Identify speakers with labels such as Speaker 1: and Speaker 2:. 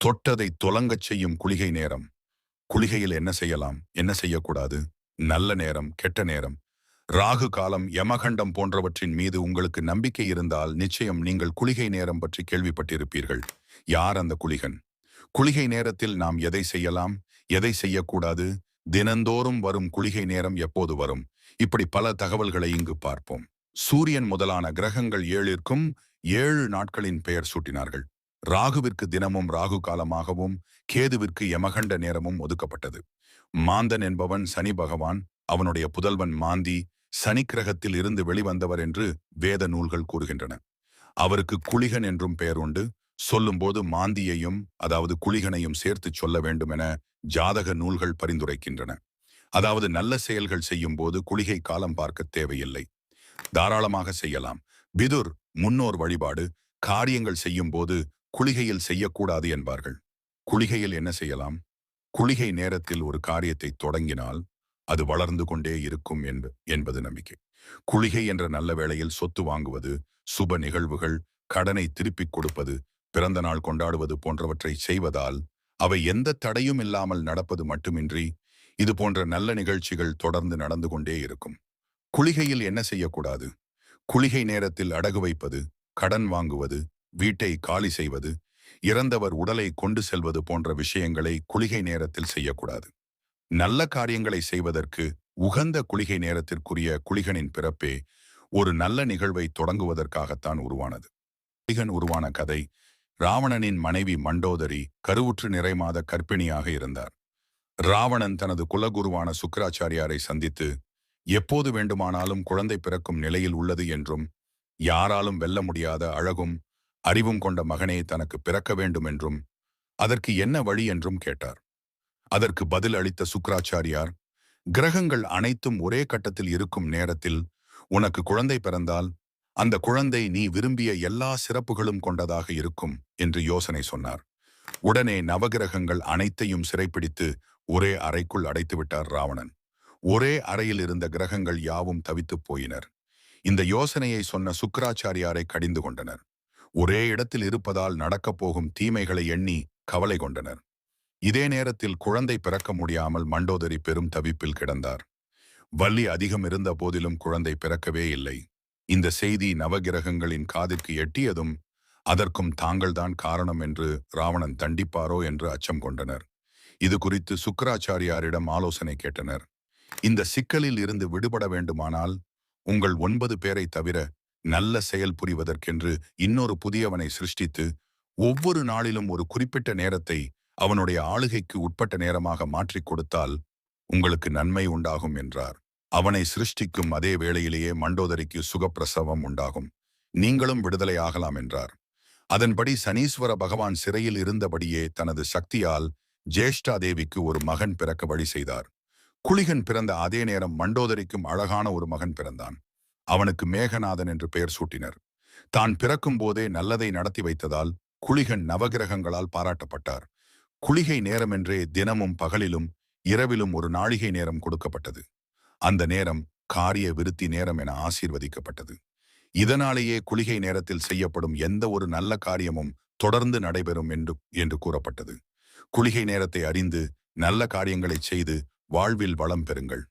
Speaker 1: தொட்டதை தொலங்கச் செய்யும் குளிகை நேரம். குளிகையில் என்ன செய்யலாம், என்ன செய்யக்கூடாது, நல்ல நேரம், கெட்ட நேரம், ராகு காலம், யமகண்டம் போன்றவற்றின் மீது உங்களுக்கு நம்பிக்கை இருந்தால் நிச்சயம் நீங்கள் குளிகை நேரம் பற்றி கேள்விப்பட்டிருப்பீர்கள். யார் அந்த குளிகன்? குளிகை நேரத்தில் நாம் எதை செய்யலாம், எதை செய்யக்கூடாது, தினந்தோறும் வரும் குளிகை நேரம் எப்போது வரும், இப்படி பல தகவல்களை இங்கு பார்ப்போம். சூரியன் முதலான கிரகங்கள் ஏழிற்கும் 7 நாட்களின் பெயர் சூட்டினார்கள். ராகுவிற்கு தினமும் ராகு காலமாகவும் கேதுவிற்கு யமகண்ட நேரமும் ஒதுக்கப்பட்டது. மாந்தன் என்பவன் சனி பகவான், அவனுடைய புதல்வன் மாந்தி சனி கிரகத்தில் இருந்து வெளிவந்தவர் என்று வேத நூல்கள் கூறுகின்றன. அவருக்கு குளிகன் என்றும் பெயர் உண்டு. சொல்லும்போது மாந்தியையும் அதாவது குளிகனையும் சேர்த்து சொல்ல வேண்டும் என ஜாதக நூல்கள் பரிந்துரைக்கின்றன. அதாவது நல்ல செயல்கள் செய்யும் போது குளிகை காலம் பார்க்க தேவையில்லை, தாராளமாக செய்யலாம். பிதுர் முன்னோர் வழிபாடு காரியங்கள் செய்யும் போது குளிகையில் செய்யக்கூடாது என்பார்கள். குளிகையில் என்ன செய்யலாம்? குளிகை நேரத்தில் ஒரு காரியத்தை தொடங்கினால் அது வளர்ந்து கொண்டே இருக்கும் என்பது நம்பிக்கை. குளிகை என்ற நல்ல வேளையில் சொத்து வாங்குவது, சுப நிகழ்வுகள், கடனை திருப்பிக் கொடுப்பது, பிறந்த நாள் கொண்டாடுவது போன்றவற்றை செய்வதால் அவை எந்த தடையும் இல்லாமல் நடப்பது மட்டுமின்றி இது போன்ற நல்ல நிகழ்ச்சிகள் தொடர்ந்து நடந்து கொண்டே இருக்கும். குளிகையில் என்ன செய்யக்கூடாது? குளிகை நேரத்தில் அடகு வைப்பது, கடன் வாங்குவது, வீட்டை காலி செய்வது, இறந்தவர் உடலை கொண்டு செல்வது போன்ற விஷயங்களை குளிகை நேரத்தில் செய்யக்கூடாது. நல்ல காரியங்களை செய்வதற்கு உகந்த குளிகை நேரத்திற்குரிய குளிகனின் பிறப்பே ஒரு நல்ல நிகழ்வை தொடங்குவதற்காகத்தான் உருவானது. குளிகன் உருவான கதை: ராவணனின் மனைவி மண்டோதரி கருவுற்று நிறைமாத கர்ப்பிணியாக இருந்தார். ராவணன் தனது குலகுருவான சுக்கிராச்சாரியாரை சந்தித்து எப்போது வேண்டுமானாலும் குழந்தை பிறக்கும் நிலையில் உள்ளது என்றும், யாராலும் வெல்ல முடியாத அழகும் அறிவும் கொண்ட மகனே தனக்கு பிறக்க வேண்டும் என்றும், அதற்கு என்ன வழி என்றும் கேட்டார். அதற்கு பதில் அளித்த சுக்கிராச்சாரியார், கிரகங்கள் அனைத்தும் ஒரே கட்டத்தில் இருக்கும் நேரத்தில் உனக்கு குழந்தை பிறந்தால் அந்த குழந்தை நீ விரும்பிய எல்லா சிறப்புகளும் கொண்டதாக இருக்கும் என்று யோசனை சொன்னார். உடனே நவகிரகங்கள் அனைத்தையும் சிறைப்பிடித்து ஒரே அறைக்குள் அடைத்துவிட்டார் ராவணன். ஒரே அறையில் இருந்த கிரகங்கள் யாவும் தவித்துப் போயினர். இந்த யோசனையை சொன்ன சுக்கிராச்சாரியாரை கடிந்து கொண்டனர். ஒரே இடத்தில் இருப்பதால் நடக்கப் போகும் தீமைகளை எண்ணி கவலை கொண்டனர். இதே நேரத்தில் குழந்தை பிறக்க முடியாமல் மண்டோதரி பெரும் தவிப்பில் கிடந்தார். வலி அதிகம் இருந்த போதிலும் குழந்தை பிறக்கவே இல்லை. இந்த செய்தி நவகிரகங்களின் காதிற்கு எட்டியதும் அதற்கும் தாங்கள்தான் காரணம் என்று ராவணன் தண்டிப்பாரோ என்று அச்சம் கொண்டனர். இது குறித்து சுக்கிராச்சாரியாரிடம் ஆலோசனை கேட்டனர். இந்த சிக்கலில் இருந்து விடுபட வேண்டுமானால் உங்கள் 9 பேரை தவிர நல்ல செயல் புரிவதற்கென்று இன்னொரு புதியவனை சிருஷ்டித்து ஒவ்வொரு நாளிலும் ஒரு குறிப்பிட்ட நேரத்தை அவனுடைய ஆளுகைக்கு உட்பட்ட நேரமாக மாற்றிக் கொடுத்தால் உங்களுக்கு நன்மை உண்டாகும் என்றார். அவனை சிருஷ்டிக்கும் அதே வேளையிலேயே மண்டோதரிக்கு சுகப்பிரசவம் உண்டாகும், நீங்களும் விடுதலை ஆகலாம் என்றார். அதன்படி சனீஸ்வர பகவான் சிறையில் இருந்தபடியே தனது சக்தியால் ஜேஷ்டா தேவிக்கு ஒரு மகன் பிறக்க வழி செய்தார். குளிகன் பிறந்த அதே நேரம் மண்டோதரிக்கும் அழகான ஒரு மகன் பிறந்தான். அவனுக்கு மேகநாதன் என்று பெயர் சூட்டினர். தான் பிறக்கும் போதே நல்லதை நடத்தி வைத்ததால் குளிகன் நவகிரகங்களால் பாராட்டப்பட்டார். குளிகை நேரமென்றே தினமும் பகலிலும் இரவிலும் ஒரு நாழிகை நேரம் கொடுக்கப்பட்டது. அந்த நேரம் காரிய விருத்தி நேரம் என ஆசீர்வதிக்கப்பட்டது. இதனாலேயே குளிகை நேரத்தில் செய்யப்படும் எந்த ஒரு நல்ல காரியமும் தொடர்ந்து நடைபெறும் என்று கூறப்பட்டது. குளிகை நேரத்தை அறிந்து நல்ல காரியங்களை செய்து வாழ்வில் வளம் பெறுங்கள்.